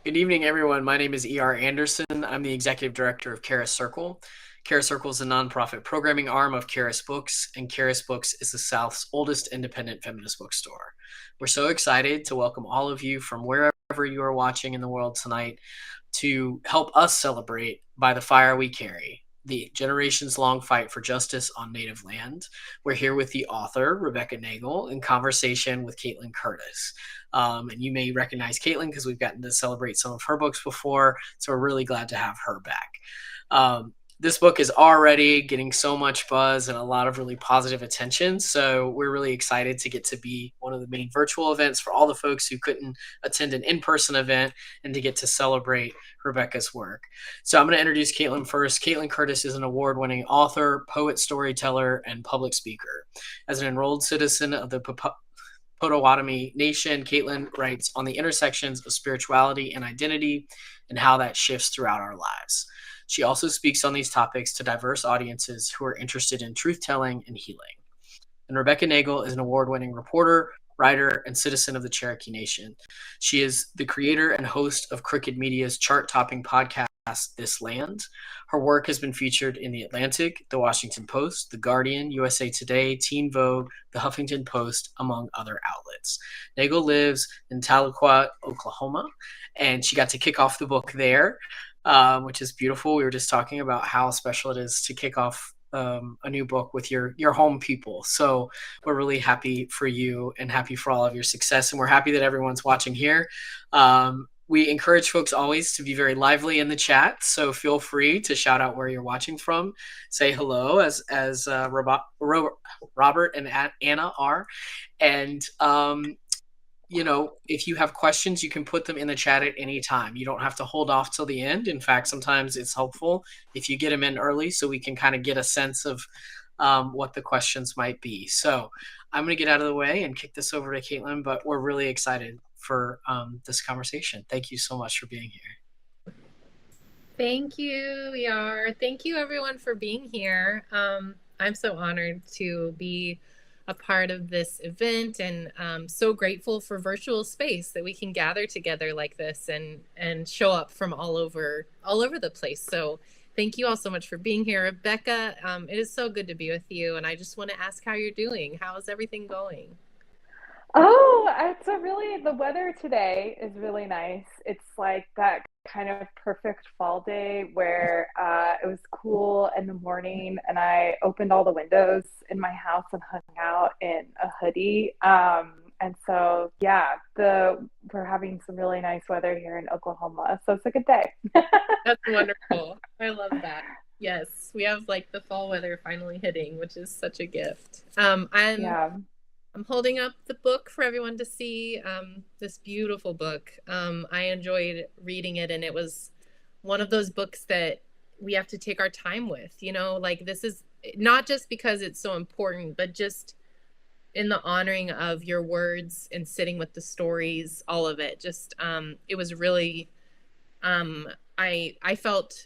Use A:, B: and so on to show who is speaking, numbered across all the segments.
A: Good evening, everyone. My name is E.R. Anderson. I'm the executive director of Charis Circle. Charis Circle is a nonprofit programming arm of Charis Books, and Charis Books is the South's oldest independent feminist bookstore. We're so excited to welcome all of you from wherever you are watching in the world tonight to help us celebrate By the Fire We Carry, the generations-long fight for justice on Native land. We're here with the author, Rebecca Nagle, in conversation with Kaitlin Curtice. And you may recognize Kaitlin because we've gotten to celebrate some of her books before, so we're really glad to have her back. This book is already getting so much buzz and a lot of really positive attention, so we're really excited to get to be one of the main virtual events for all the folks who couldn't attend an in-person event and to get to celebrate Rebecca's work. So I'm going to introduce Kaitlin first. Kaitlin Curtice is an award-winning author, poet, storyteller, and public speaker. As an enrolled citizen of the Potawatomi Nation, Kaitlin writes on the intersections of spirituality and identity and how that shifts throughout our lives. She also speaks on these topics to diverse audiences who are interested in truth-telling and healing. And Rebecca Nagle is an award-winning reporter, writer, and citizen of the Cherokee Nation. She is the creator and host of Crooked Media's chart-topping podcast, This Land. Her work has been featured in The Atlantic, The Washington Post, The Guardian, USA Today, Teen Vogue, The Huffington Post, among other outlets. Nagle lives in Tahlequah, Oklahoma, and she got to kick off the book there, which is beautiful. We were just talking about how special it is to kick off a new book with your home people. So we're really happy for you and happy for all of your success. And we're happy that everyone's watching here. We encourage folks always to be very lively in the chat. So feel free to shout out where you're watching from. Say hello as Robert and Anna are. And if you have questions, you can put them in the chat at any time. You don't have to hold off till the end. In fact, sometimes it's helpful if you get them in early so we can kind of get a sense of what the questions might be. So I'm going to get out of the way and kick this over to Kaitlin, but we're really excited for this conversation. Thank you so much for being here.
B: Thank you, Yar. Thank you, everyone, for being here. I'm so honored to be a part of this event, and so grateful for virtual space that we can gather together like this and show up from all over the place. So thank you all so much for being here. Rebecca, it is so good to be with you, and I just want to ask how you're doing. How is everything going?
C: Oh, the weather today is really nice. It's like that kind of perfect fall day where it was cool in the morning and I opened all the windows in my house and hung out in a hoodie. And so, yeah, we're having some really nice weather here in Oklahoma. So it's a good day.
B: That's wonderful. I love that. Yes, we have like the fall weather finally hitting, which is such a gift. I'm holding up the book for everyone to see, this beautiful book. I enjoyed reading it, and it was one of those books that we have to take our time with, like this is not just because it's so important, but just in the honoring of your words and sitting with the stories, all of it. Just, it was really, I felt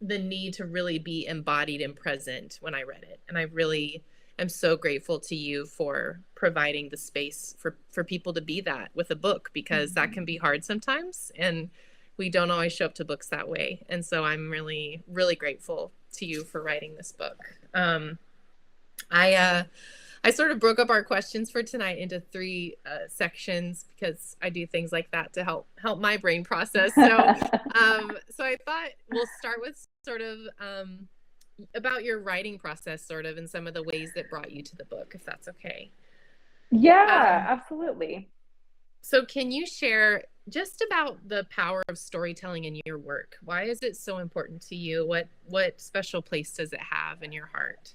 B: the need to really be embodied and present when I read it. And I really am so grateful to you for providing the space for people to be that with a book, because that can be hard sometimes and we don't always show up to books that way. And so I'm really, really grateful to you for writing this book. I sort of broke up our questions for tonight into three sections because I do things like that to help my brain process. So so I thought we'll start with sort of about your writing process, sort of, and some of the ways that brought you to the book, if that's okay.
C: Yeah, absolutely.
B: So can you share just about the power of storytelling in your work? Why is it so important to you? What special place does it have in your heart?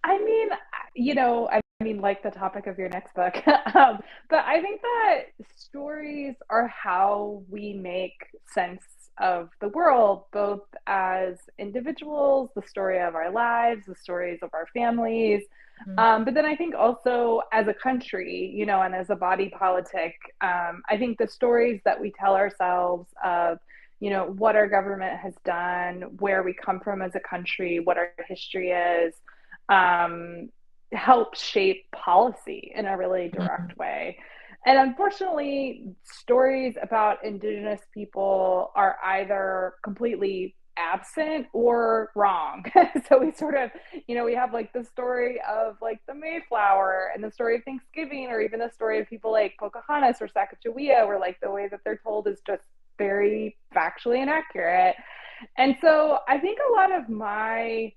C: I mean, like the topic of your next book, but I think that stories are how we make sense of the world, both as individuals, the story of our lives, the stories of our families, but then I think also as a country, and as a body politic, I think the stories that we tell ourselves of, what our government has done, where we come from as a country, what our history is, help shape policy in a really direct way. And unfortunately, stories about Indigenous people are either completely absent or wrong. So we sort of, we have like the story of like the Mayflower and the story of Thanksgiving, or even the story of people like Pocahontas or Sacagawea, where like the way that they're told is just very factually inaccurate. And so I think a lot of my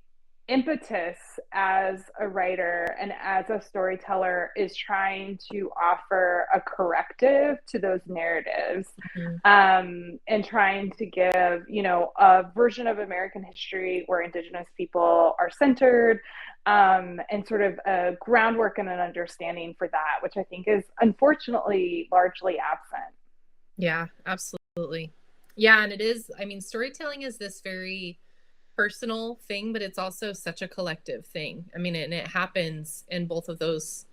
C: impetus as a writer and as a storyteller is trying to offer a corrective to those narratives, and trying to give, a version of American history where Indigenous people are centered, and sort of a groundwork and an understanding for that, which I think is unfortunately largely absent.
B: Yeah, absolutely. Yeah, and it is, I mean, storytelling is this very personal thing, but it's also such a collective thing. I mean, and it happens in both of those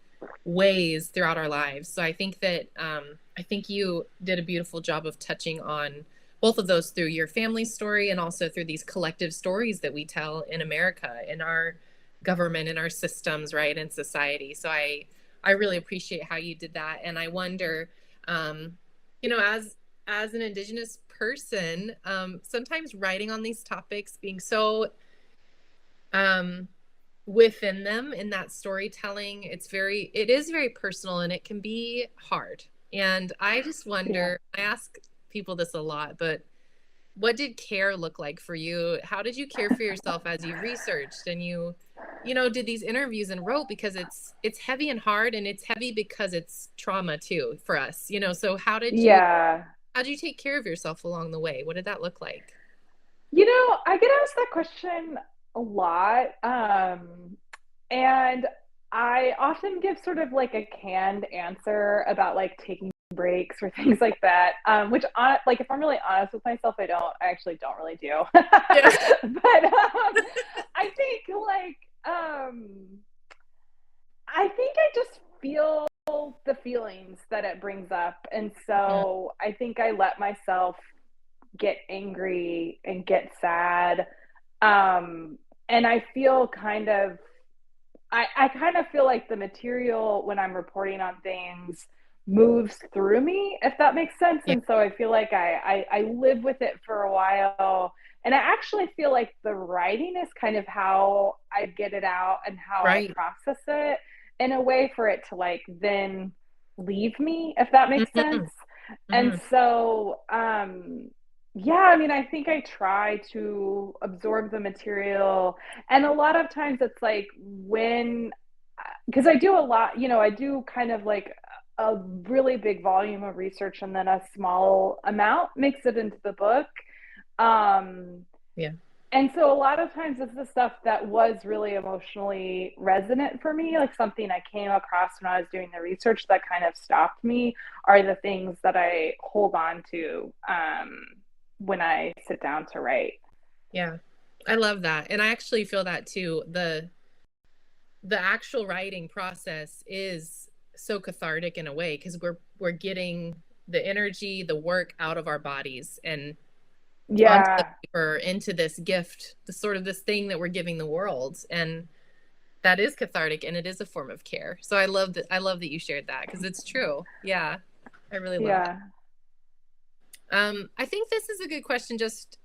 B: ways throughout our lives. So I think that I think you did a beautiful job of touching on both of those through your family story and also through these collective stories that we tell in America, in our government, in our systems, right, in society. So I really appreciate how you did that. And I wonder, as an Indigenous person, sometimes writing on these topics, being so within them in that storytelling, it is very personal, and it can be hard. And I just wonder, I ask people this a lot, but what did care look like for you? How did you care for yourself as you researched and you did these interviews and wrote? Because it's heavy and hard, and it's heavy because it's trauma too for us, so how did you take care of yourself along the way? What did that look like?
C: I get asked that question a lot. And I often give sort of like a canned answer about like taking breaks or things like that. Which like, if I'm really honest with myself, I actually don't really do.
B: Yeah.
C: But I think like, I think I just feel the feelings that it brings up. And so I think I let myself get angry and get sad. And I feel I kind of feel like the material when I'm reporting on things moves through me, if that makes sense.
B: Yeah.
C: And so I feel like I live with it for a while. And I actually feel like the writing is kind of how I get it out and how I process it, in a way for it to like then leave me, if that makes sense. And so, yeah, I mean, I think I try to absorb the material. And a lot of times it's like because I do a lot, I do kind of like a really big volume of research, and then a small amount makes it into the book.
B: Yeah.
C: And so a lot of times it's the stuff that was really emotionally resonant for me, like something I came across when I was doing the research that kind of stopped me, are the things that I hold on to when I sit down to write.
B: Yeah. I love that. And I actually feel that too. The actual writing process is so cathartic in a way, because we're getting the energy, the work out of our bodies and onto the paper, into this gift, the sort of this thing that we're giving the world. And that is cathartic, and it is a form of care. So I love that you shared that, because it's true. Yeah. I really love that. I think this is a good question just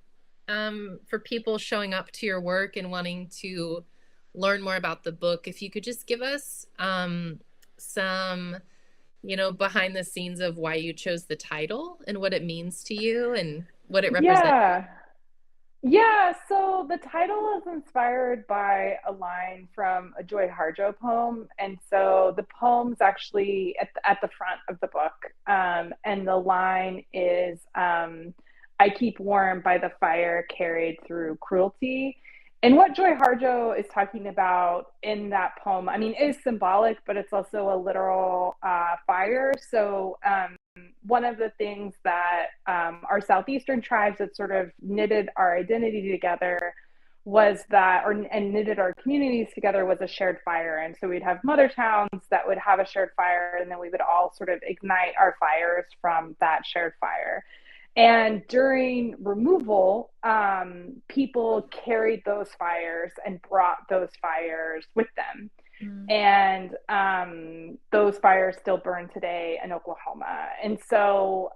B: for people showing up to your work and wanting to learn more about the book. If you could just give us some, behind the scenes of why you chose the title and what it means to you and what it represents.
C: Yeah, so the title is inspired by a line from a Joy Harjo poem. And so the poem's actually at the front of the book. And the line is, I keep warm by the fire carried through cruelty. And what Joy Harjo is talking about in that poem, I mean, is symbolic, but it's also a literal fire. So one of the things that our Southeastern tribes that sort of knitted our identity together was that, and knitted our communities together, was a shared fire. And so we'd have mother towns that would have a shared fire, and then we would all sort of ignite our fires from that shared fire. And during removal, people carried those fires and brought those fires with them.
B: Mm.
C: And those fires still burn today in Oklahoma. And so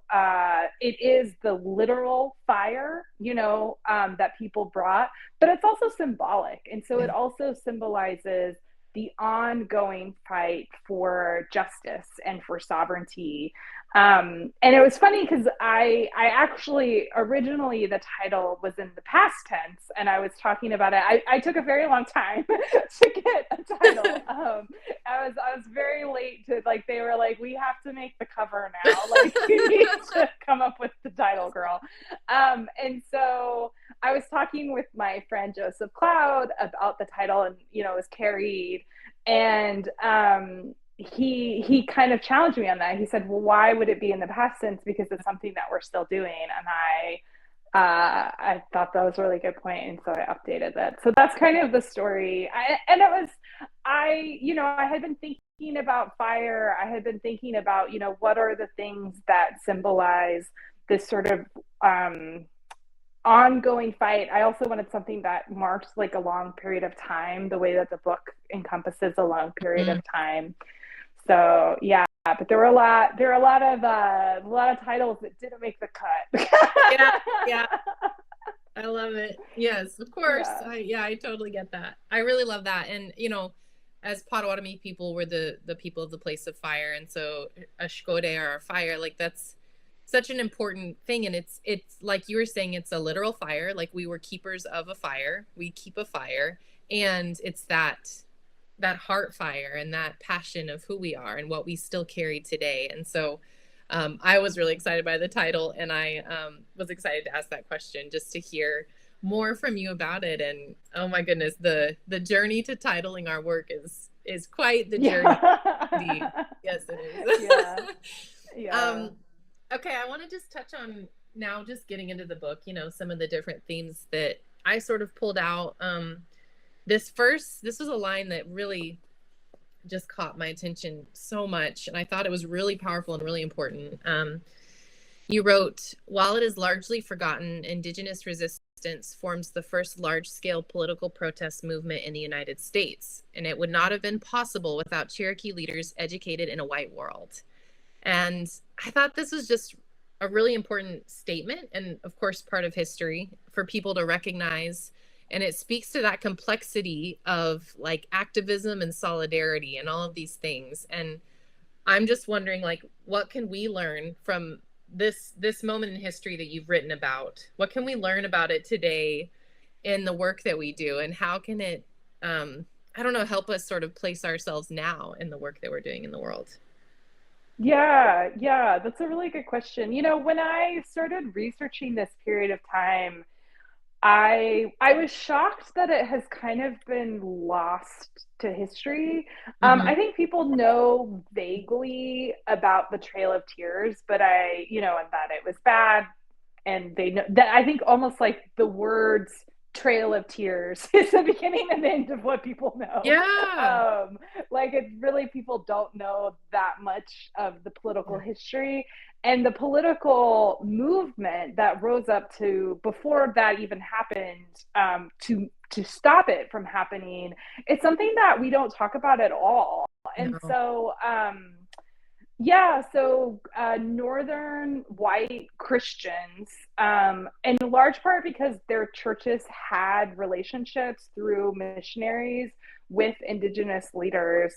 C: it is the literal fire, that people brought, but it's also symbolic. And so it also symbolizes the ongoing fight for justice and for sovereignty. And it was funny because I actually originally the title was in the past tense, and I was talking about it. I took a very long time to get a title. I was very late to, like, they were like, we have to make the cover now. Like, you need to come up with the title, girl. And so I was talking with my friend Joseph Cloud about the title, and it was carried, and he kind of challenged me on that. He said, well, why would it be in the past tense? Because it's something that we're still doing. And I thought that was a really good point, and so I updated it. So that's kind of the story. I had been thinking about fire. I had been thinking about, what are the things that symbolize this sort of ongoing fight. I also wanted something that marks like a long period of time, the way that the book encompasses a long period of time. So yeah, but there were a lot of titles that didn't make the cut.
B: Yeah. I love it. Yes, of course. I totally get that. I really love that. And as Potawatomi people, we're the people of the place of fire, and so Ashkode, or fire, like that's such an important thing. And it's like you were saying, it's a literal fire. Like, we were keepers of a fire. We keep a fire, and it's that heart fire and that passion of who we are and what we still carry today. And so I was really excited by the title, and I was excited to ask that question just to hear more from you about it. And oh my goodness, the journey to titling our work is quite the journey. Yes, it is. Okay, I want to just touch on now, just getting into the book, some of the different themes that I sort of pulled out. This was a line that really just caught my attention so much, and I thought it was really powerful and really important. You wrote, while it is largely forgotten, Indigenous resistance forms the first large-scale political protest movement in the United States, and it would not have been possible without Cherokee leaders educated in a white world. And I thought this was just a really important statement, and of course part of history for people to recognize. And it speaks to that complexity of like activism and solidarity and all of these things. And I'm just wondering, like, what can we learn from this moment in history that you've written about? What can we learn about it today in the work that we do? And how can it, help us sort of place ourselves now in the work that we're doing in the world?
C: Yeah, that's a really good question. When I started researching this period of time, I was shocked that it has kind of been lost to history. I think people know vaguely about the Trail of Tears, but and that it was bad, and they know that. I think almost like the words Trail of Tears is the beginning and end of what people know.
B: Yeah.
C: Like, it's really, people don't know that much of the political history and the political movement that rose up to, before that even happened, to stop it from happening. It's something that we don't talk about at all. And so Northern white Christians, in large part because their churches had relationships through missionaries with Indigenous leaders,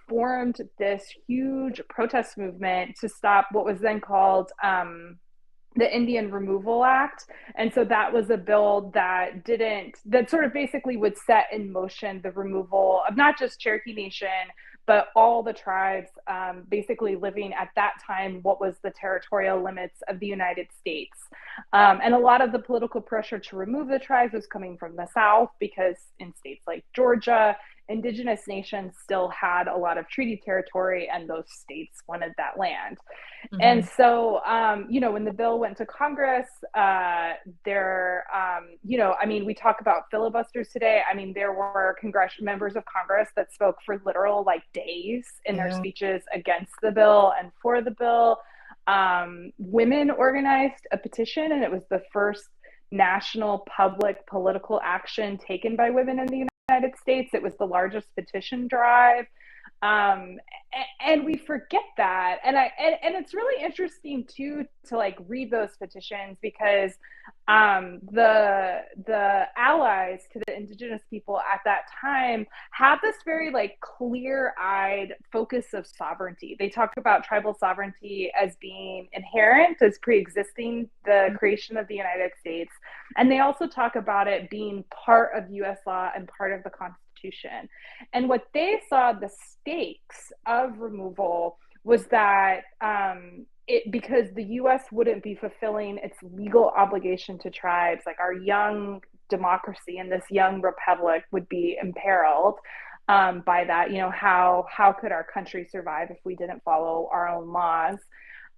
C: formed this huge protest movement to stop what was then called the Indian Removal Act. And so that was a bill that sort of basically would set in motion the removal of not just Cherokee Nation, but all the tribes basically living at that time what was the territorial limits of the United States. And a lot of the political pressure to remove the tribes was coming from the South, because in states like Georgia, Indigenous nations still had a lot of treaty territory, and those states wanted that land. And so, when the bill went to Congress, we talk about filibusters today. I mean, there were members of Congress that spoke for literal days in their speeches against the bill and for the bill. Women organized a petition, and it was the first national public political action taken by women in the United United States. It was the largest petition drive. Um, and we forget that. And it's really interesting too to like read those petitions because the allies to the indigenous people at that time had this very like clear-eyed focus of sovereignty. They talk about tribal sovereignty as being inherent, as pre-existing the creation of the United States, and they also talk about it being part of US law and part of the Constitution. And what they saw the stakes of removal was that because the US wouldn't be fulfilling its legal obligation to tribes, like our young democracy and this young republic would be imperiled by that. You know, how could our country survive if we didn't follow our own laws?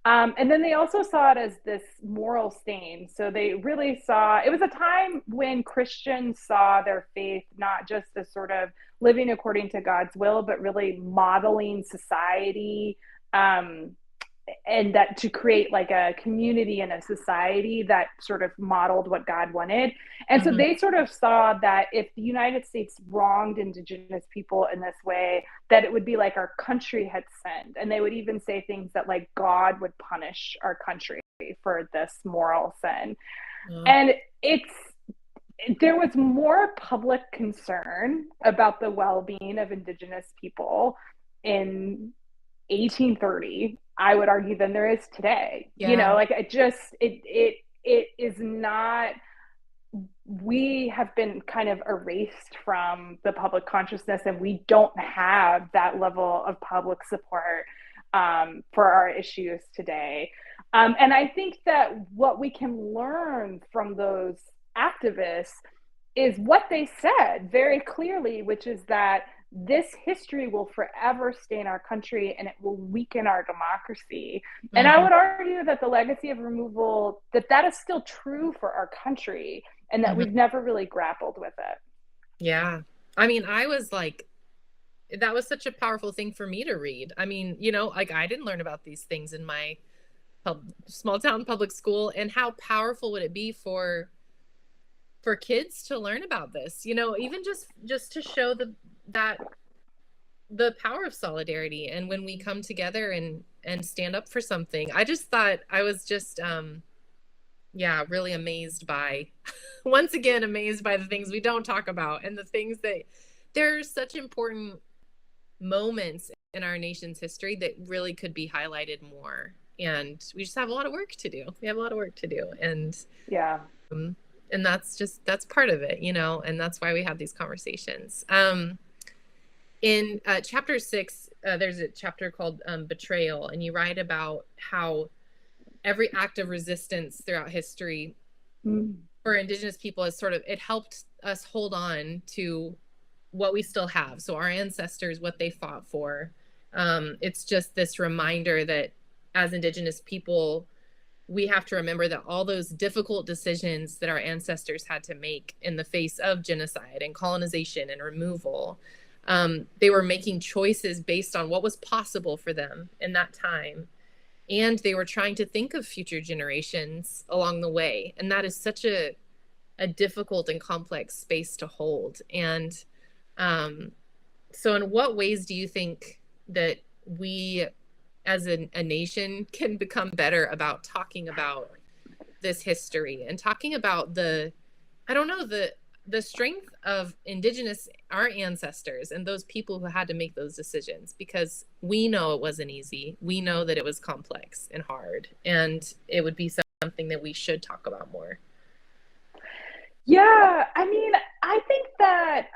C: And then they also saw it as this moral stain. So they really saw it was a time when Christians saw their faith not just as sort of living according to God's will, but really modeling society, and that to create like a community and a society that sort of modeled what God wanted. And so they sort of saw that if the United States wronged indigenous people in this way, that it would be like our country had sinned. And they would even say things that like God would punish our country for this moral sin. And there was more public concern about the well-being of indigenous people in 1830, I would argue, than there is today. You know, like it is not, we have been kind of erased from the public consciousness, and we don't have that level of public support for our issues today. And I think that what we can learn from those activists is what they said very clearly, which is that this history will forever stain our country and it will weaken our democracy. And I would argue that the legacy of removal, that is still true for our country, and that we've never really grappled with it.
B: Yeah. I mean, I was like, that was such a powerful thing for me to read. I mean, you know, like I didn't learn about these things in my small town public school, and how powerful would it be for kids to learn about this, you know, even just to show that the power of solidarity, and when we come together and stand up for something. I just thought, I was just really amazed by once again amazed by the things we don't talk about, and the things that there's such important moments in our nation's history that really could be highlighted more, and we just have a lot of work to do. And and that's part of it, you know, and that's why we have these conversations. In chapter 6, there's a chapter called Betrayal, and you write about how every act of resistance throughout history for indigenous people is sort of, it helped us hold on to what we still have. So our ancestors, what they fought for. It's just this reminder that as indigenous people, we have to remember that all those difficult decisions that our ancestors had to make in the face of genocide and colonization and removal, they were making choices based on what was possible for them in that time. And they were trying to think of future generations along the way. And that is such a difficult and complex space to hold. And so in what ways do you think that we as a nation can become better about talking about this history and talking about the strength of indigenous, our ancestors, and those people who had to make those decisions? Because we know it wasn't easy. We know that it was complex and hard, and it would be something that we should talk about more.
C: Yeah, I mean, I think that,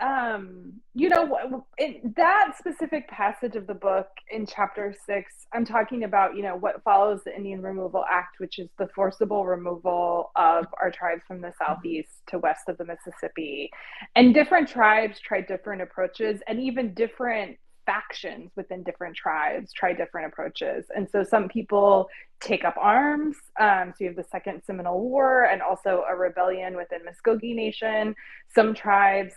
C: you know, in that specific passage of the book in chapter 6, I'm talking about, you know, what follows the Indian Removal Act, which is the forcible removal of our tribes from the southeast to west of the Mississippi. And different tribes tried different approaches, and even different factions within different tribes try different approaches. And so some people take up arms. So you have the Second Seminole War and also a rebellion within Muscogee Nation. Some tribes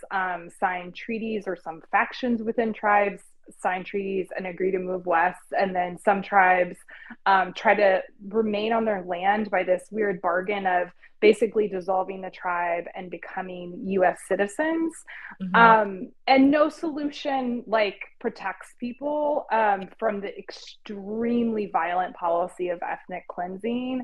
C: sign treaties, or some factions within tribes sign treaties and agree to move west. And then some tribes try to remain on their land by this weird bargain of basically dissolving the tribe and becoming US citizens. And no solution like protects people from the extremely violent policy of ethnic cleansing.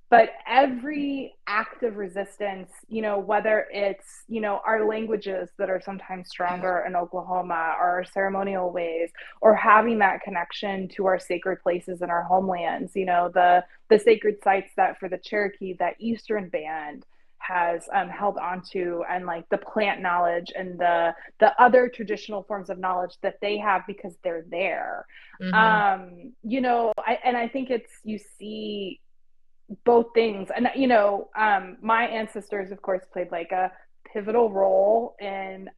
C: But every act of resistance, whether it's, our languages that are sometimes stronger in Oklahoma, or our ceremonial ways, or having that connection to our sacred places in our homelands, the sacred sites that for the Cherokee, that Eastern band has held onto, and like the plant knowledge and the other traditional forms of knowledge that they have because they're there. I think you see both things. And my ancestors of course played like a pivotal role in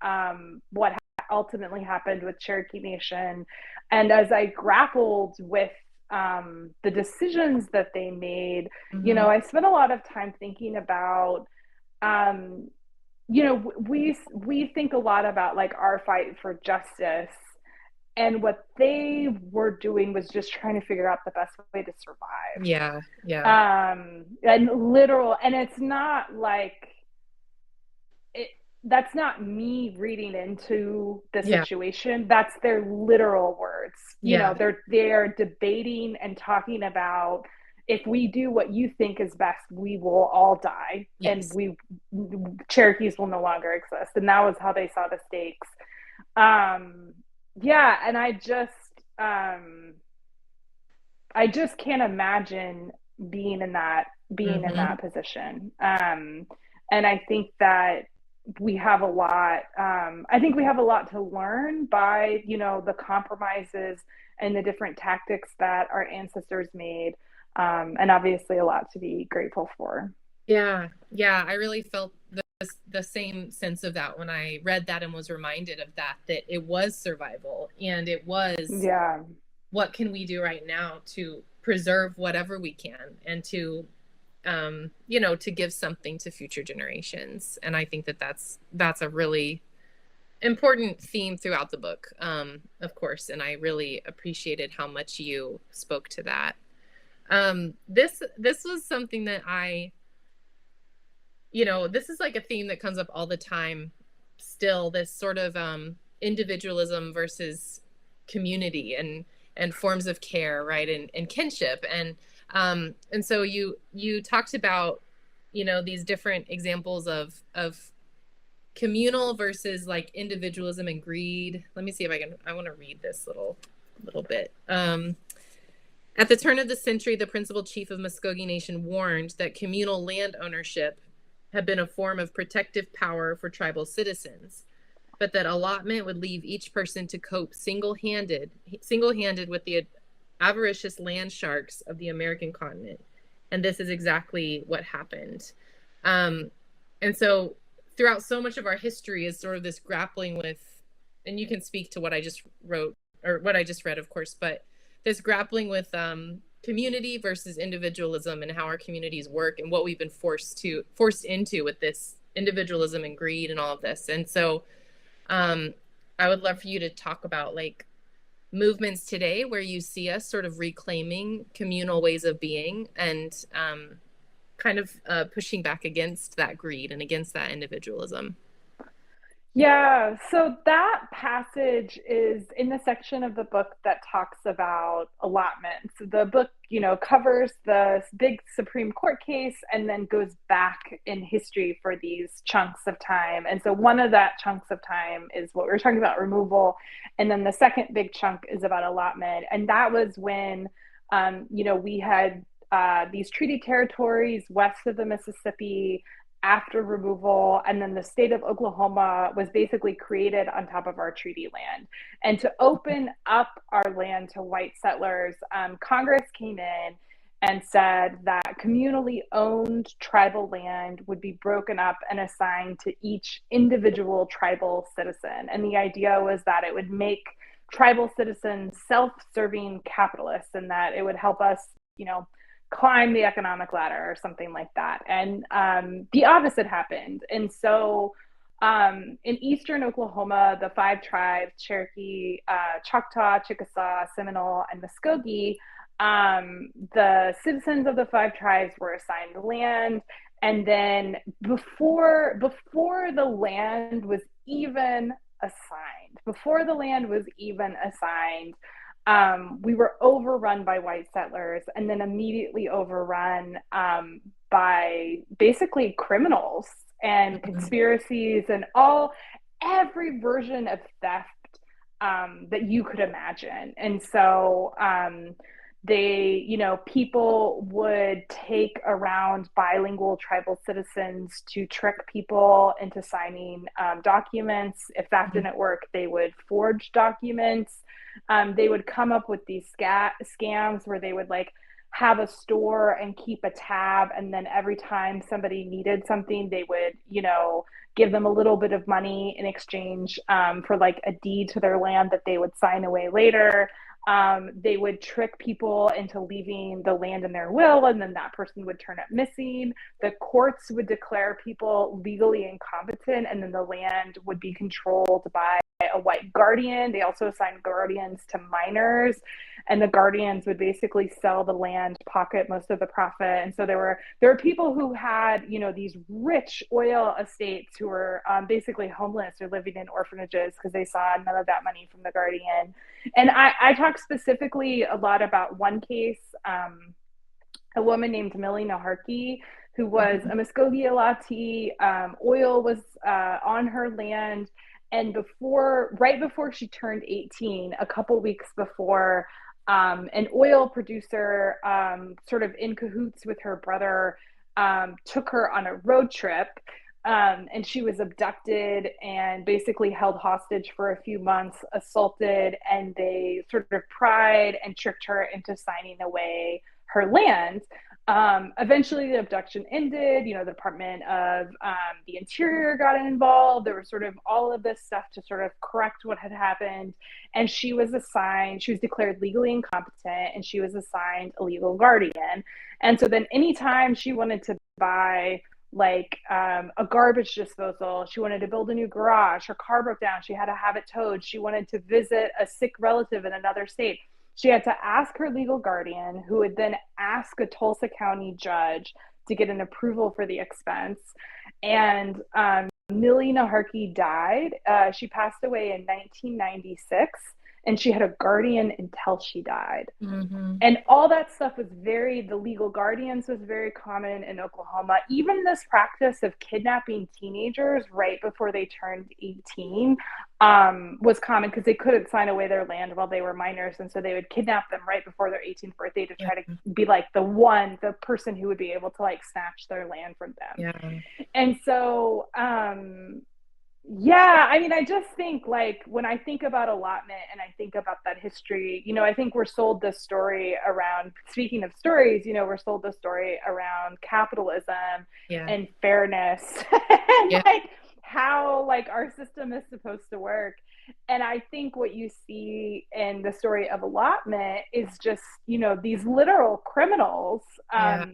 C: what ultimately happened with Cherokee Nation. And as I grappled with the decisions that they made, I spent a lot of time thinking about we think a lot about like our fight for justice, and what they were doing was just trying to figure out the best way to survive. And it's not like that's not me reading into the situation. That's their literal words. They're debating and talking about, if we do what you think is best, we will all die, and Cherokees will no longer exist. And that was how they saw the stakes. And I just can't imagine being in that position. And I think that we have a lot to learn by, the compromises and the different tactics that our ancestors made. And obviously a lot to be grateful for.
B: Yeah. I really felt the same sense of that when I read that, and was reminded of that it was survival, and it was what can we do right now to preserve whatever we can, and to to give something to future generations. And I think that's a really important theme throughout the book, of course, and I really appreciated how much you spoke to that. This was something that this is like a theme that comes up all the time still, this sort of individualism versus community and forms of care, right? And kinship. And so you talked about, these different examples of communal versus like individualism and greed. Let me see if I want to read this little bit. At the turn of the century, the principal chief of Muscogee Nation warned that communal land ownership had been a form of protective power for tribal citizens, but that allotment would leave each person to cope single-handed with the avaricious land sharks of the American continent. And this is exactly what happened. And so throughout so much of our history is sort of this grappling with, and you can speak to what I just wrote, or what I just read, of course, but this grappling with community versus individualism, and how our communities work, and what we've been forced into with this individualism and greed and all of this. And so I would love for you to talk about like movements today where you see us sort of reclaiming communal ways of being, and kind of pushing back against that greed and against that individualism.
C: Yeah, so that passage is in the section of the book that talks about allotments. The book, covers the big Supreme Court case and then goes back in history for these chunks of time. And so one of that chunks of time is what we were talking about, removal. And then the second big chunk is about allotment. And that was when, we had these treaty territories west of the Mississippi after removal, and then the state of Oklahoma was basically created on top of our treaty land. And to open up our land to white settlers, Congress came in and said that communally owned tribal land would be broken up and assigned to each individual tribal citizen. And the idea was that it would make tribal citizens self-serving capitalists, and that it would help us, climb the economic ladder or something like that. And the opposite happened. And so In eastern Oklahoma, the 5 tribes, Cherokee, Choctaw, Chickasaw, Seminole, and Muscogee, the citizens of the 5 tribes were assigned land. And then before the land was even assigned, we were overrun by white settlers, and then immediately overrun by basically criminals and conspiracies and every version of theft that you could imagine. And so people would take around bilingual tribal citizens to trick people into signing documents. If that didn't work, they would forge documents. They would come up with these scams where they would like have a store and keep a tab, and then every time somebody needed something, they would, give them a little bit of money in exchange for like a deed to their land that they would sign away later. They would trick people into leaving the land in their will, and then that person would turn up missing. The courts would declare people legally incompetent, and then the land would be controlled by a white guardian. They also assigned guardians to minors, and the guardians would basically sell the land, pocket most of the profit. And so there were people who had, these rich oil estates who were basically homeless or living in orphanages because they saw none of that money from the guardian. And I talk specifically a lot about one case, a woman named Millie Naharkey, who was a Muscogee Alati. Oil was on her land. And right before she turned 18, a couple weeks before, an oil producer, sort of in cahoots with her brother, took her on a road trip. And she was abducted and basically held hostage for a few months, assaulted, and they sort of pried and tricked her into signing away her land. Eventually the abduction ended. The Department of the Interior got involved. There was sort of all of this stuff to sort of correct what had happened. And she was declared legally incompetent, and she was assigned a legal guardian. And so then anytime she wanted to buy like a garbage disposal, she wanted to build a new garage, her car broke down, she had to have it towed, she wanted to visit a sick relative in another state, she had to ask her legal guardian, who would then ask a Tulsa County judge to get an approval for the expense. And Millie Naharkey died. She passed away in 1996, and she had a guardian until she died. Mm-hmm. And all that stuff was the legal guardians was very common in Oklahoma. Even this practice of kidnapping teenagers right before they turned 18 was common, because they couldn't sign away their land while they were minors. And so they would kidnap them right before their 18th birthday to try to be like the person who would be able to like snatch their land from them. Yeah. And so, I just think like when I think about allotment and I think about that history, I think we're sold this story around, speaking of stories, we're sold this story around capitalism and fairness and like how like our system is supposed to work. And I think what you see in the story of allotment is just, these literal criminals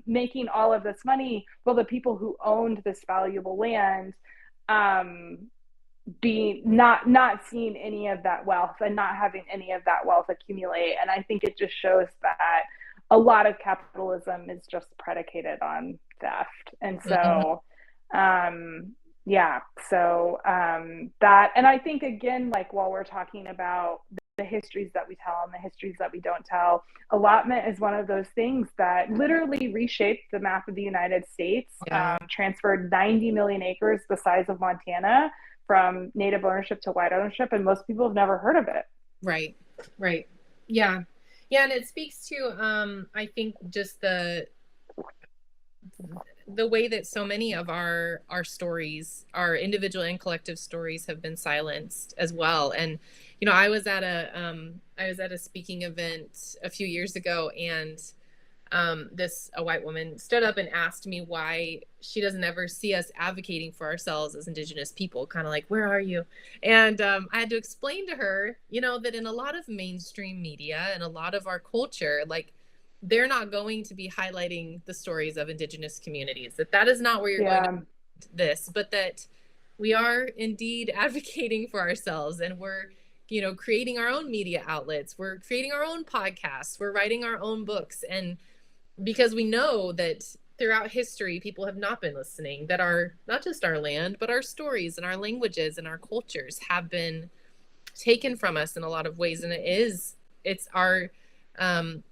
C: making all of this money, while the people who owned this valuable land being not seeing any of that wealth and not having any of that wealth accumulate. And I think it just shows that a lot of capitalism is just predicated on theft. And so that, and I think again, like while we're talking about the histories that we tell and the histories that we don't tell, allotment is one of those things that literally reshaped the map of the United States, transferred 90 million acres, the size of Montana, from native ownership to white ownership, and most people have never heard of it.
B: Right. Yeah, and it speaks to I think just the way that so many of our stories, our individual and collective stories, have been silenced as well. And I was at a speaking event a few years ago, and a white woman stood up and asked me why she doesn't ever see us advocating for ourselves as Indigenous people, kind of like, where are you? And I had to explain to her, that in a lot of mainstream media and a lot of our culture, like, they're not going to be highlighting the stories of Indigenous communities, that is not where you're going to this, but that we are indeed advocating for ourselves, and we're, you know, creating our own media outlets. We're creating our own podcasts. We're writing our own books. And because we know that throughout history, people have not been listening, that our, not just our land, but our stories and our languages and our cultures have been taken from us in a lot of ways. And it's our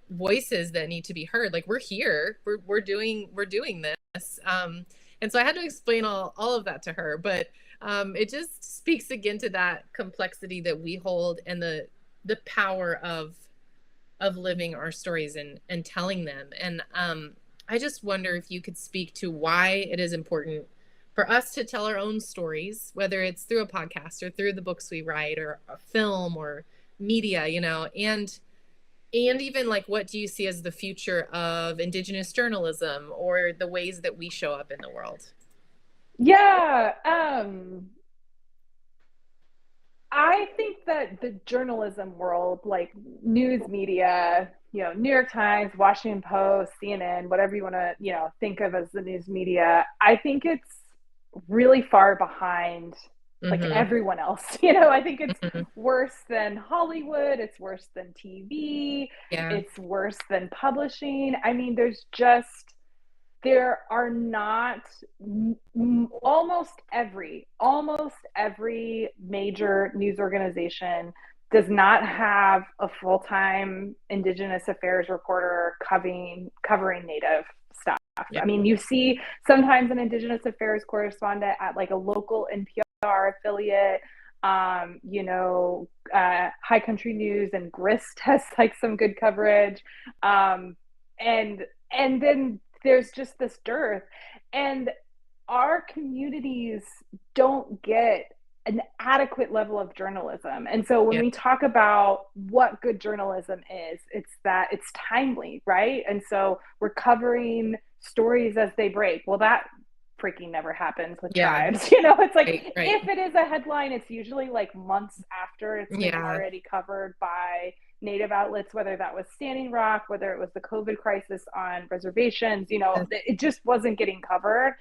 B: voices that need to be heard. Like, we're here, we're doing this. And so I had to explain all of that to her, but it just speaks again to that complexity that we hold, and the power of living our stories and telling them. And I just wonder if you could speak to why it is important for us to tell our own stories, whether it's through a podcast or through the books we write or a film or media, you know, and even like, what do you see as the future of Indigenous journalism or the ways that we show up in the world?
C: Yeah. I think that the journalism world, like news media, you know, New York Times, Washington Post, CNN, whatever you want to, you know, think of as the news media, I think it's really far behind like everyone else. You know, I think it's worse than Hollywood, it's worse than TV, it's worse than publishing. I mean, there are not almost every major news organization does not have a full-time Indigenous affairs reporter covering Native stuff. I mean, you see sometimes an Indigenous affairs correspondent at like a local NPR affiliate. You know, High Country News and Grist has like some good coverage, and then there's just this dearth, and our communities don't get an adequate level of journalism. And so when we talk about what good journalism is, it's that it's timely, right? And so we're covering stories as they break. Well, that freaking never happens with tribes. You know, it's like, if it is a headline, it's usually like months after it's been already covered by Native outlets, whether that was Standing Rock, whether it was the COVID crisis on reservations. You know, it just wasn't getting covered.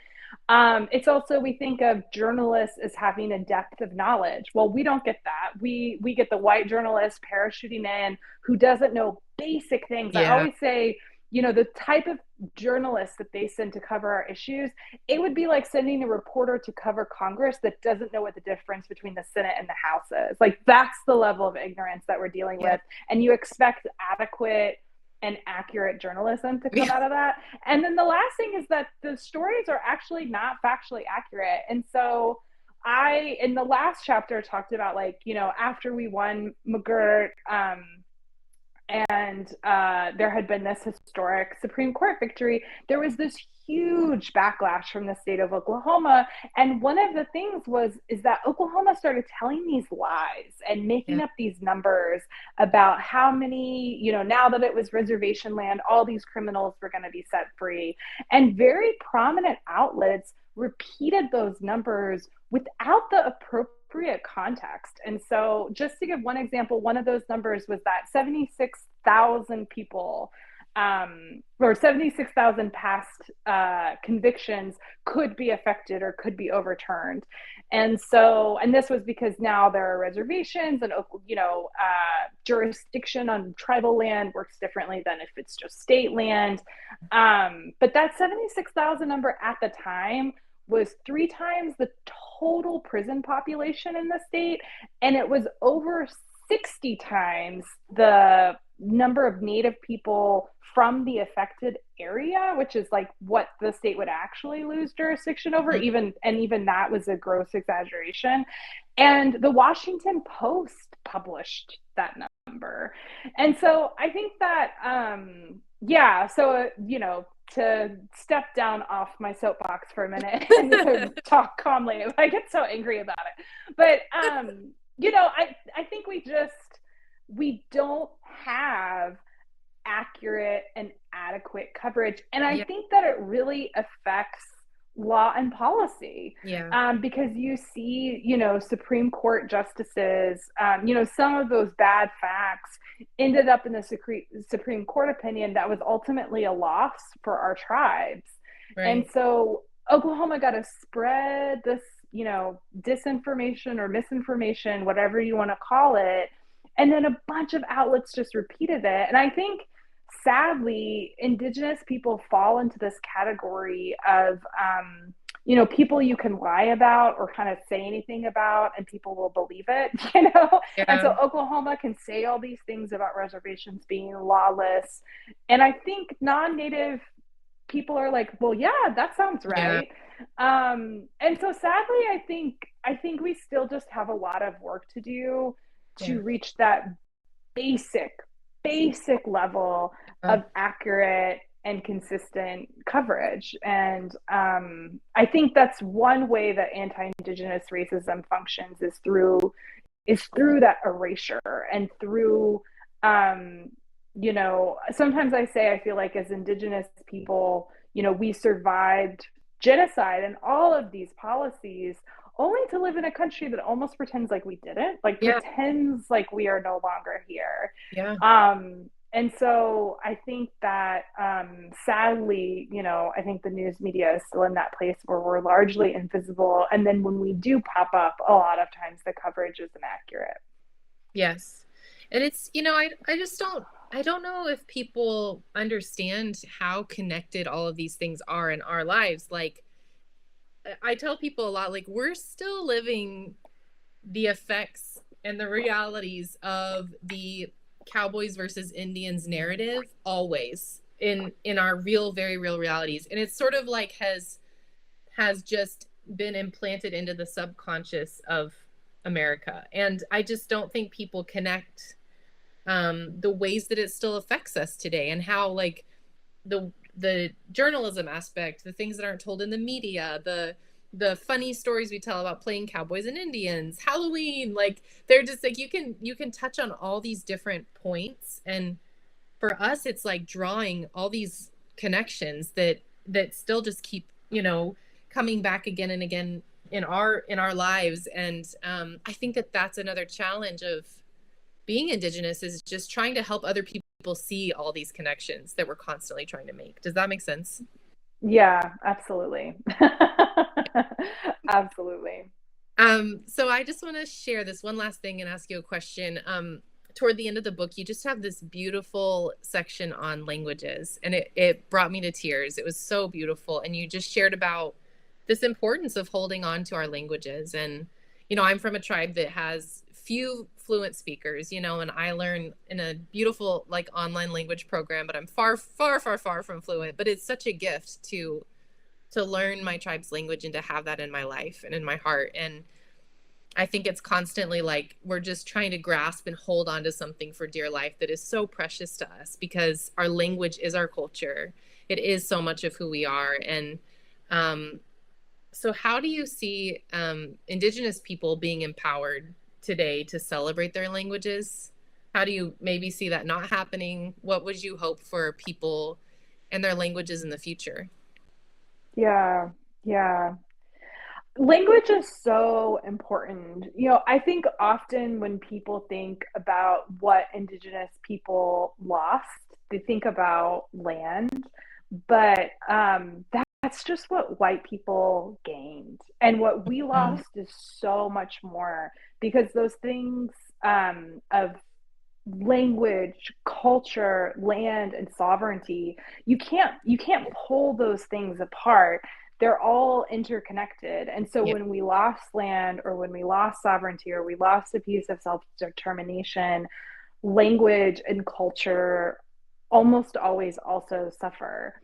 C: It's also, we think of journalists as having a depth of knowledge. Well, we don't get that. We get the white journalist parachuting in who doesn't know basic things. I always say, you know, the type of journalists that they send to cover our issues, it would be like sending a reporter to cover Congress that doesn't know what the difference between the Senate and the House is. Like, that's the level of ignorance that we're dealing with. And you expect adequate and accurate journalism to come out of that. And then the last thing is that the stories are actually not factually accurate. And so I, in the last chapter, talked about, like, you know, after we won McGirt, and there had been this historic Supreme Court victory, there was this huge backlash from the state of Oklahoma. And one of the things is that Oklahoma started telling these lies and making up these numbers about how many, you know, now that it was reservation land, all these criminals were going to be set free. And very prominent outlets repeated those numbers without the appropriate context. And so, just to give one example, one of those numbers was that 76,000 people, or 76,000 past convictions could be affected or could be overturned. And so, and this was because now there are reservations, and, you know, jurisdiction on tribal land works differently than if it's just state land. But that 76,000 number at the time was 3 times the total prison population in the state, and it was over 60 times the number of Native people from the affected area, which is like what the state would actually lose jurisdiction over. Even that was a gross exaggeration. And the Washington Post published that number. And so I think that, you know, to step down off my soapbox for a minute and to talk calmly, I get so angry about it. But, you know, I think we don't have accurate and adequate coverage. And I think that it really affects law and policy. Because you see, you know, Supreme Court justices, you know, some of those bad facts ended up in the Supreme Court opinion that was ultimately a loss for our tribes. And so Oklahoma got to spread this disinformation or misinformation, whatever you want to call it. And then a bunch of outlets just repeated it. And I think, sadly, Indigenous people fall into this category of, people you can lie about or kind of say anything about and people will believe it,
B: Yeah.
C: And so Oklahoma can say all these things about reservations being lawless. And I think non-Native people are like, well, yeah, that sounds right. Yeah. And so sadly, I think we still just have a lot of work to do to reach that basic level of accurate and consistent coverage. And I think that's one way that anti-Indigenous racism functions is through that erasure and through sometimes I say I feel like as Indigenous people, we survived genocide and all of these policies only to live in a country that almost pretends like we didn't, pretends like we are no longer here. And so I think that sadly, I think the news media is still in that place where we're largely invisible. And then when we do pop up, a lot of times the coverage isn't accurate.
B: Yes. And it's, I don't know if people understand how connected all of these things are in our lives. Like, I tell people a lot, like, we're still living the effects and the realities of the Cowboys versus Indians narrative always in our very real realities. And it's sort of like has just been implanted into the subconscious of America. And I just don't think people connect the ways that it still affects us today, and how, like, the journalism aspect, the things that aren't told in the media, the funny stories we tell about playing cowboys and Indians, Halloween, like, they're just like, you can touch on all these different points. And for us, it's like drawing all these connections that still just keep, coming back again and again in our lives. And I think that that's another challenge of being Indigenous, is just trying to help other people see all these connections that we're constantly trying to make. Does that make sense?
C: Yeah, absolutely. Absolutely.
B: So I just want to share this one last thing and ask you a question. Toward the end of the book, you just have this beautiful section on languages, and it brought me to tears. It was so beautiful. And you just shared about this importance of holding on to our languages. And, I'm from a tribe that has few fluent speakers, and I learn in a beautiful, like, online language program, but I'm far from fluent. But it's such a gift to learn my tribe's language and to have that in my life and in my heart. And I think it's constantly like we're just trying to grasp and hold on to something for dear life that is so precious to us, because our language is our culture. It is so much of who we are. And so how do you see Indigenous people being empowered today to celebrate their languages? How do you maybe see that not happening? What would you hope for people and their languages in the future?
C: Yeah. Language is so important. I think often when people think about what Indigenous people lost, they think about land, but that's just what white people gained. And what we lost is so much more, because those things of language, culture, land, and sovereignty, you can't pull those things apart. They're all interconnected. And so when we lost land, or when we lost sovereignty, or we lost a piece of self-determination, language and culture almost always also suffer.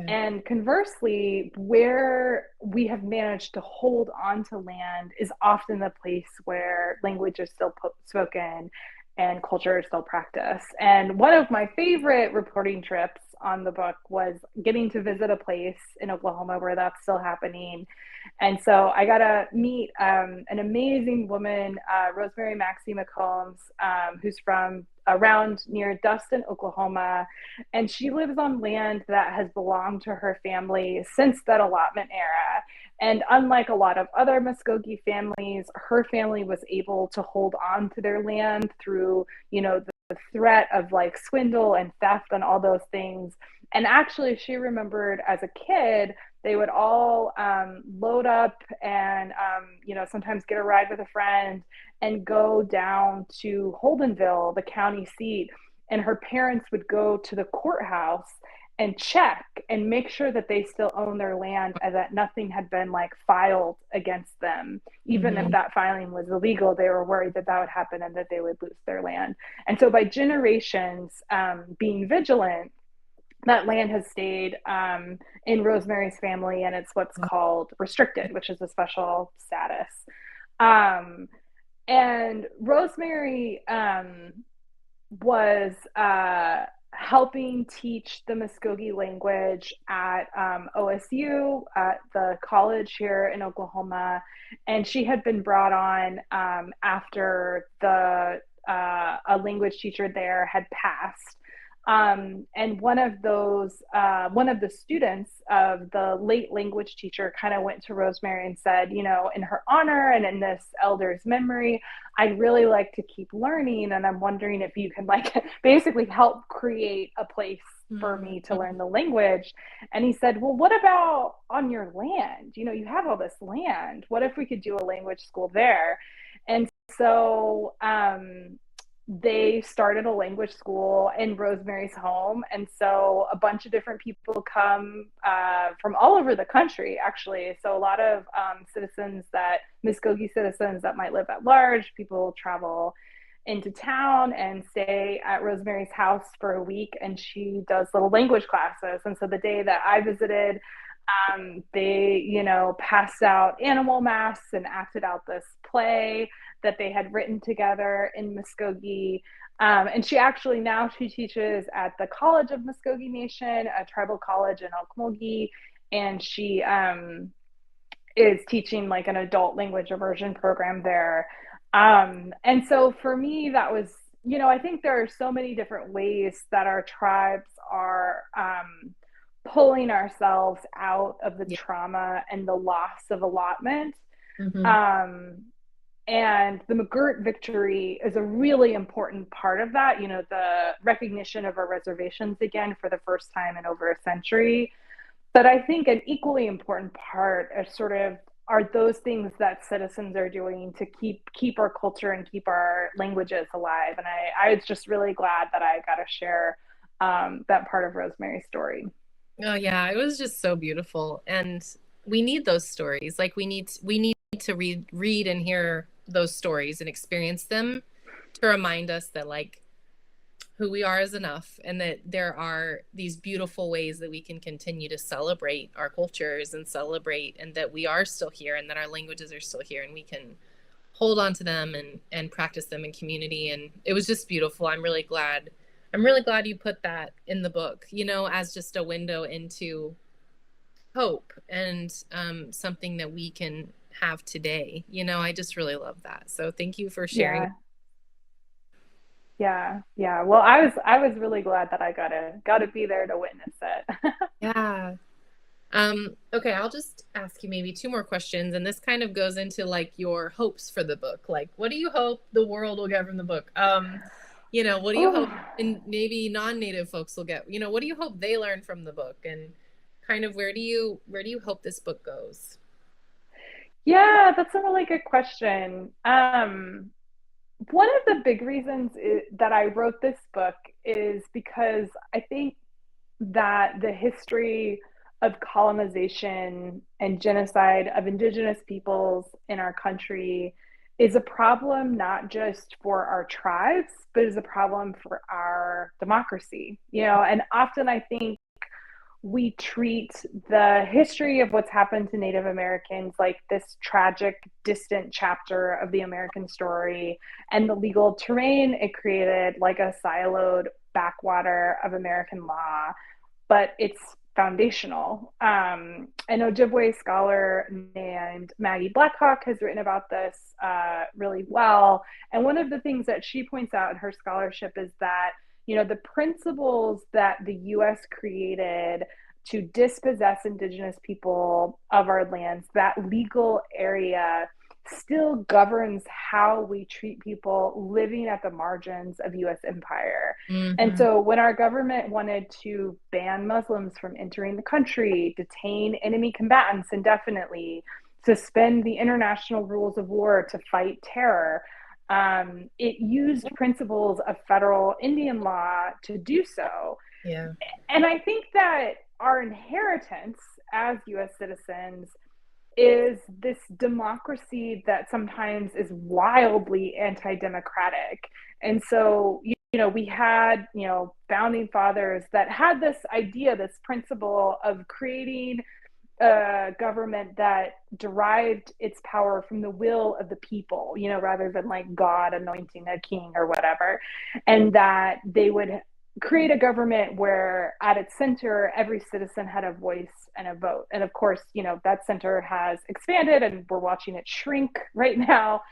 C: And conversely, where we have managed to hold on to land is often the place where language is still spoken and culture is still practiced. And one of my favorite reporting trips on the book was getting to visit a place in Oklahoma where that's still happening. And so I got to meet an amazing woman, Rosemary Maxie McCombs, who's from around near Dustin, Oklahoma. And she lives on land that has belonged to her family since that allotment era. And unlike a lot of other Muscogee families, her family was able to hold on to their land through, the threat of like swindle and theft and all those things. And actually, she remembered as a kid they would all load up and, sometimes get a ride with a friend and go down to Holdenville, the county seat. And her parents would go to the courthouse and check and make sure that they still own their land and that nothing had been like filed against them. Even if that filing was illegal, they were worried that that would happen and that they would lose their land. And so by generations being vigilant, that land has stayed in Rosemary's family, and it's what's called restricted, which is a special status. And Rosemary was helping teach the Muscogee language at OSU, at the college here in Oklahoma. And she had been brought on after a language teacher there had passed. And one of the students of the late language teacher kind of went to Rosemary and said, in her honor and in this elder's memory, I'd really like to keep learning. And I'm wondering if you can basically help create a place for me to learn the language. And he said, well, what about on your land? You have all this land. What if we could do a language school there? And so, they started a language school in Rosemary's home. And so a bunch of different people come from all over the country, actually. So a lot of Muskogee citizens that might live at large, people travel into town and stay at Rosemary's house for a week, and she does little language classes. And so the day that I visited, they, passed out animal masks and acted out this play that they had written together in Muscogee. And she teaches at the College of Muscogee Nation, a tribal college in Okmulgee. And she is teaching like an adult language immersion program there. And so for me, that was, I think there are so many different ways that our tribes are pulling ourselves out of the trauma and the loss of allotment. And the McGirt victory is a really important part of that, the recognition of our reservations again for the first time in over a century. But I think an equally important part are those things that citizens are doing to keep our culture and keep our languages alive. And I was just really glad that I got to share that part of Rosemary's story.
B: Oh yeah, it was just so beautiful. And we need those stories. Like we need to read and hear those stories and experience them to remind us that like who we are is enough, and that there are these beautiful ways that we can continue to celebrate our cultures and celebrate, and that we are still here, and that our languages are still here, and we can hold on to them and practice them in community. And it was just beautiful. I'm really glad you put that in the book, as just a window into hope and something that we can have today. I just really love that. So thank you for sharing.
C: Yeah. Well, I was really glad that I got to be there to witness it.
B: Yeah. Okay, I'll just ask you maybe two more questions, and this kind of goes into like your hopes for the book. Like, what do you hope the world will get from the book? What do you hope, and maybe non-native folks will get? What do you hope they learn from the book, and kind of where do you hope this book goes?
C: Yeah, that's a really good question. One of the big reasons that I wrote this book is because I think that the history of colonization and genocide of Indigenous peoples in our country is a problem not just for our tribes, but is a problem for our democracy. And often I think we treat the history of what's happened to Native Americans like this tragic, distant chapter of the American story, and the legal terrain it created like a siloed backwater of American law. But it's foundational. An Ojibwe scholar named Maggie Blackhawk has written about this really well. And one of the things that she points out in her scholarship is that the principles that the U.S. created to dispossess Indigenous people of our lands, that legal area still governs how we treat people living at the margins of US empire.
B: Mm-hmm.
C: And so when our government wanted to ban Muslims from entering the country, detain enemy combatants indefinitely, suspend the international rules of war to fight terror, it used principles of federal Indian law to do so.
B: Yeah.
C: And I think that our inheritance as US citizens is this democracy that sometimes is wildly anti-democratic. And so, we had, founding fathers that had this idea, this principle of creating a government that derived its power from the will of the people, rather than like God anointing a king or whatever. And that they would create a government where at its center, every citizen had a voice and a vote. And of course, that center has expanded and we're watching it shrink right now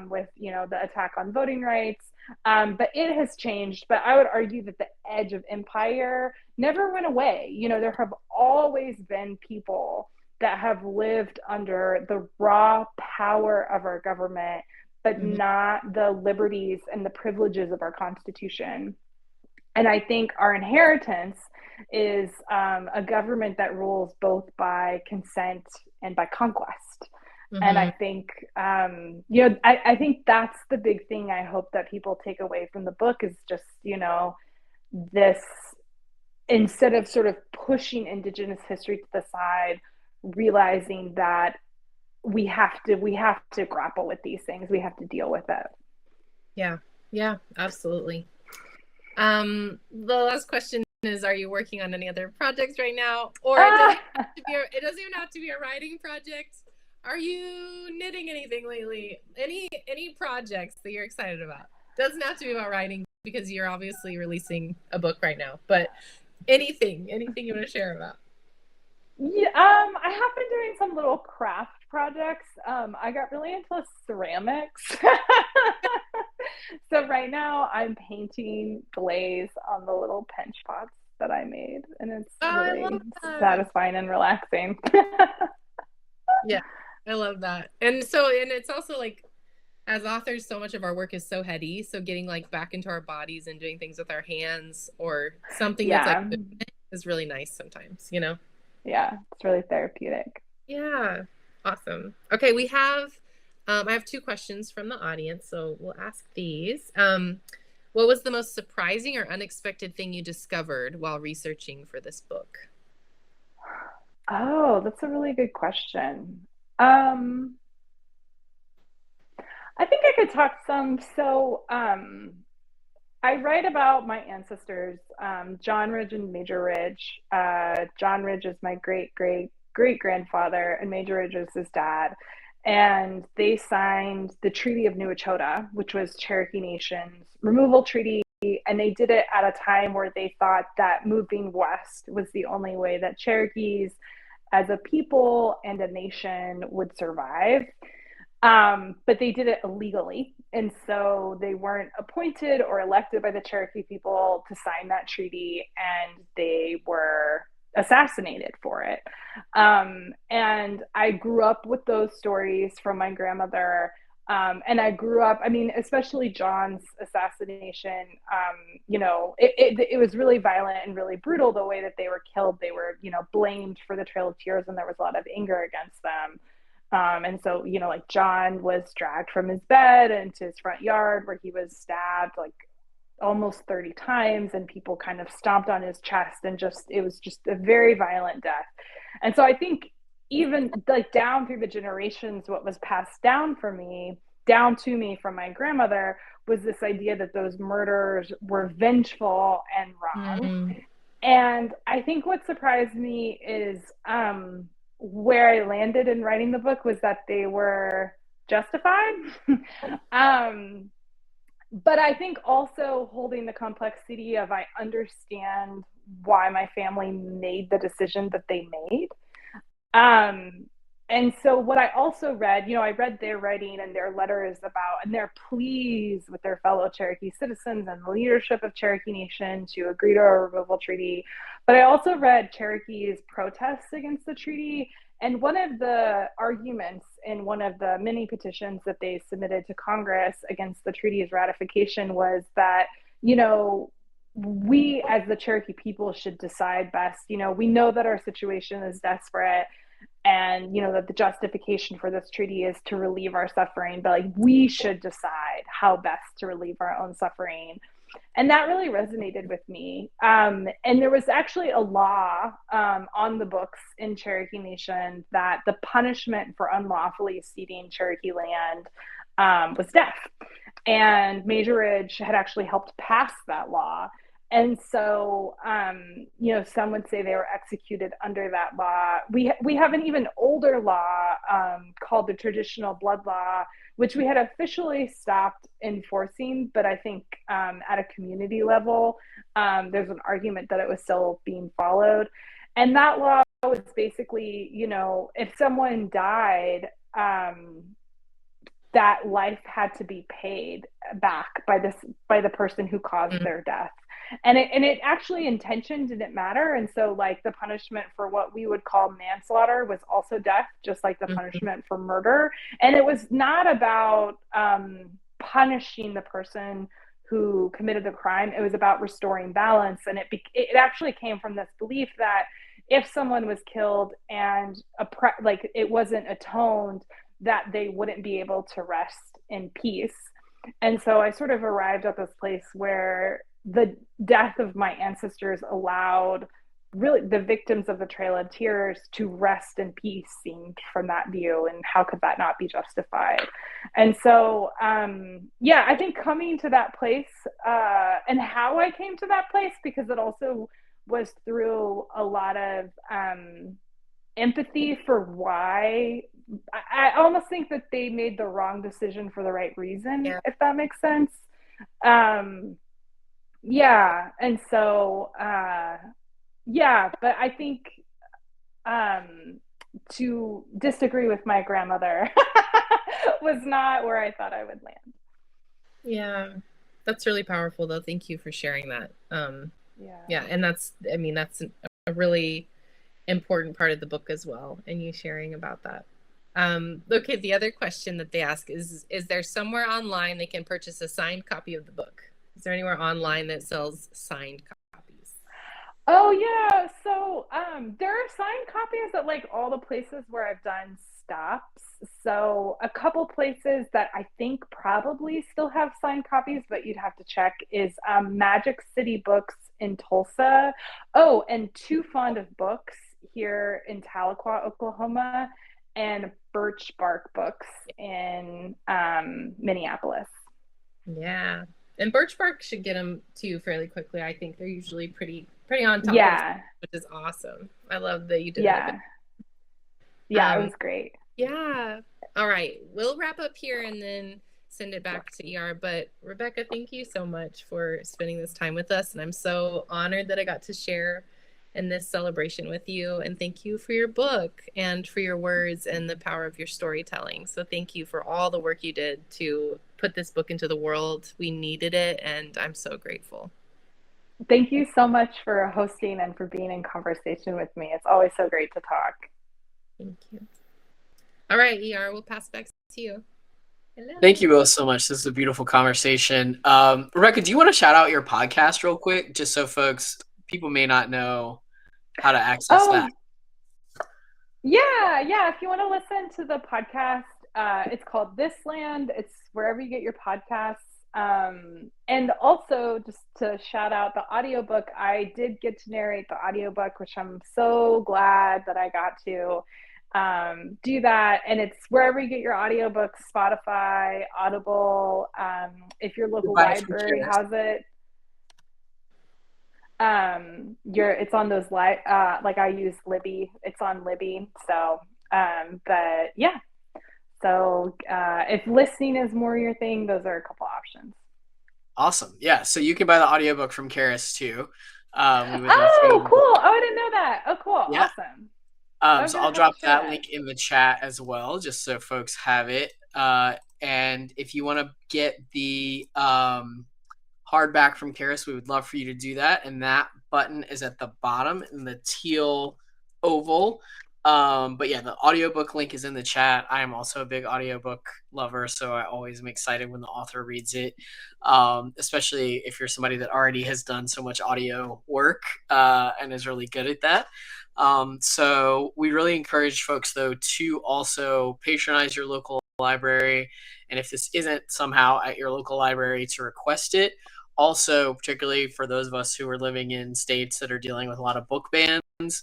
C: with, the attack on voting rights. But it has changed. But I would argue that the edge of empire never went away. There have always been people that have lived under the raw power of our government, but not the liberties and the privileges of our Constitution. And I think our inheritance is a government that rules both by consent and by conquest. And I think, I think that's the big thing I hope that people take away from the book is just, this, instead of sort of pushing Indigenous history to the side, realizing that we have to grapple with these things. We have to deal with it.
B: Yeah, absolutely. The last question is, are you working on any other projects right now? Or it doesn't even have to be a writing project. Are you knitting anything lately? Any projects that you're excited about? Doesn't have to be about writing because you're obviously releasing a book right now, but anything you want to share about?
C: Yeah, I have been doing some little craft projects. I got really into ceramics. So right now I'm painting glaze on the little pinch pots that I made, and it's really satisfying and relaxing.
B: Yeah, I love that. And it's also like, as authors, so much of our work is so heady. So getting like back into our bodies and doing things with our hands or something that's like is really nice sometimes,
C: Yeah, it's really therapeutic.
B: Yeah, awesome. Okay, we have I have 2 questions from the audience, so we'll ask these. What was the most surprising or unexpected thing you discovered while researching for this book?
C: Oh, that's a really good question. I think I could talk some. So I write about my ancestors, John Ridge and Major Ridge. John Ridge is my great-great-great-grandfather, and Major Ridge is his dad. And they signed the Treaty of New Echota, which was Cherokee Nation's removal treaty. And they did it at a time where they thought that moving west was the only way that Cherokees as a people and a nation would survive. But they did it illegally. And so they weren't appointed or elected by the Cherokee people to sign that treaty, and they were assassinated for it. And I grew up with those stories from my grandmother. And I grew up, especially John's assassination, it was really violent and really brutal the way that they were killed. They were, blamed for the Trail of Tears, and there was a lot of anger against them. And so, like John was dragged from his bed into his front yard where he was stabbed like almost 30 times, and people kind of stomped on his chest, and it was just a very violent death. And so I think even like down through the generations, what was passed down to me from my grandmother was this idea that those murders were vengeful and wrong. And I think what surprised me is where I landed in writing the book was that they were justified. But I think also holding the complexity of, I understand why my family made the decision that they made. And so what I also read, I read their writing and their letters about, and their pleas with their fellow Cherokee citizens and the leadership of Cherokee Nation to agree to a removal treaty. But I also read Cherokees' protests against the treaty. And one of the arguments in one of the many petitions that they submitted to Congress against the treaty's ratification was that, you know, we as the Cherokee people should decide best. You know, we know that our situation is desperate, and you know that the justification for this treaty is to relieve our suffering, but like we should decide how best to relieve our own suffering. And that really resonated with me. And there was actually a law on the books in Cherokee Nation that the punishment for unlawfully ceding Cherokee land was death. And Major Ridge had actually helped pass that law. And so, you know, some would say they were executed under that law. We have an even older law called the Traditional Blood Law, which we had officially stopped enforcing, but I think at a community level, there's an argument that it was still being followed. And that law was basically, you know, if someone died, that life had to be paid back by the person who caused their death. And it actually, intention didn't matter. And so like the punishment for what we would call manslaughter was also death, just like the punishment for murder. And it was not about punishing the person who committed the crime. It was about restoring balance. And it actually came from this belief that if someone was killed and like it wasn't atoned, that they wouldn't be able to rest in peace. And so I sort of arrived at this place where the death of my ancestors allowed really the victims of the Trail of Tears to rest in peace, seen from that view. And how could that not be justified? And so, yeah, I think coming to that place and how I came to that place, because it also was through a lot of empathy for why I almost think that they made the wrong decision for the right reason, if that makes sense. Yeah. And so, yeah, but I think to disagree with my grandmother was not where I thought I would land.
B: Yeah, that's really powerful though. Thank you for sharing that. Yeah. And that's a really important part of the book as well. And you sharing about that. Okay. The other question that they ask is there somewhere online they can purchase a signed copy of the book? Is there anywhere online that sells signed copies?
C: Oh yeah. So there are signed copies at like all the places where I've done stops. So a couple places that I think probably still have signed copies, but you'd have to check, is Magic City Books in Tulsa. Oh, and Too Fond of Books here in Tahlequah, Oklahoma, and Birch Bark Books in Minneapolis.
B: Yeah. And Birch Bark should get them to you fairly quickly. I think they're usually pretty on top.
C: Yeah.
B: Which is awesome. I love that you did
C: that. Yeah, it was great.
B: Yeah. All right. We'll wrap up here and then send it back to ER. But Rebecca, thank you so much for spending this time with us. And I'm so honored that I got to share in this celebration with you. And thank you for your book and for your words and the power of your storytelling. So thank you for all the work you did to put this book into the world. We needed it, and I'm so grateful.
C: Thank you so much for hosting and for being in conversation with me. It's always so great to talk.
B: Thank you. All right, ER, we'll pass back to you.
A: Hello. Thank you both so much. This is a beautiful conversation. Rebecca, do you want to shout out your podcast real quick, just so people may not know how to access that?
C: Yeah. If you want to listen to the podcast, it's called This Land. It's wherever you get your podcasts. And also, just to shout out the audiobook, I did get to narrate the audiobook, which I'm so glad that I got to do that. And it's wherever you get your audiobooks, Spotify, Audible, if your local library has it. It's on those like I use Libby. It's on Libby. So, but yeah. So if listening is more your thing, those are a couple options.
A: Awesome. Yeah. So you can buy the audiobook from Charis too.
C: Cool. Oh, I didn't know that. Oh, cool.
A: Yeah.
C: Awesome.
A: So I'll drop that link in the chat as well, just so folks have it. And if you want to get the hardback from Charis, we would love for you to do that. And that button is at the bottom in the teal oval. But yeah, the audiobook link is in the chat. I am also a big audiobook lover, so I always am excited when the author reads it, especially if you're somebody that already has done so much audio work and is really good at that. So we really encourage folks, though, to also patronize your local library. And if this isn't somehow at your local library, to request it. Also, particularly for those of us who are living in states that are dealing with a lot of book bans,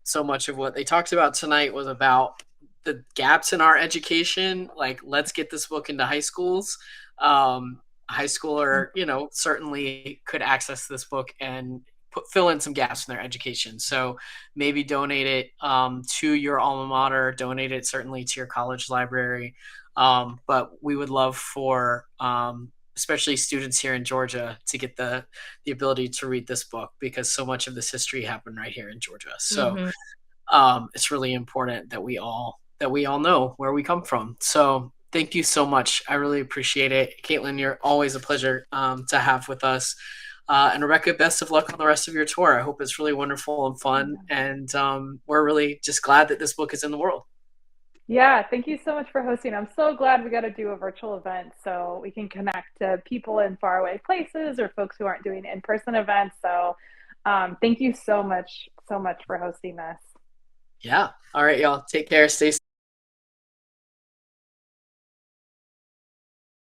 A: so much of what they talked about tonight was about the gaps in our education. Like, let's get this book into high schools. High schooler, certainly could access this book and fill in some gaps in their education. So maybe donate it to your alma mater, donate it certainly to your college library. But we would love for especially students here in Georgia to get the ability to read this book, because so much of this history happened right here in Georgia. So it's really important that we all know where we come from. So thank you so much. I really appreciate it. Kaitlin, you're always a pleasure to have with us. And Rebecca, best of luck on the rest of your tour. I hope it's really wonderful and fun. And we're really just glad that this book is in the world.
C: Yeah, thank you so much for hosting. I'm so glad we got to do a virtual event so we can connect to people in faraway places or folks who aren't doing in-person events. So thank you so much for hosting this.
A: Yeah. All right, y'all. Take care. Stay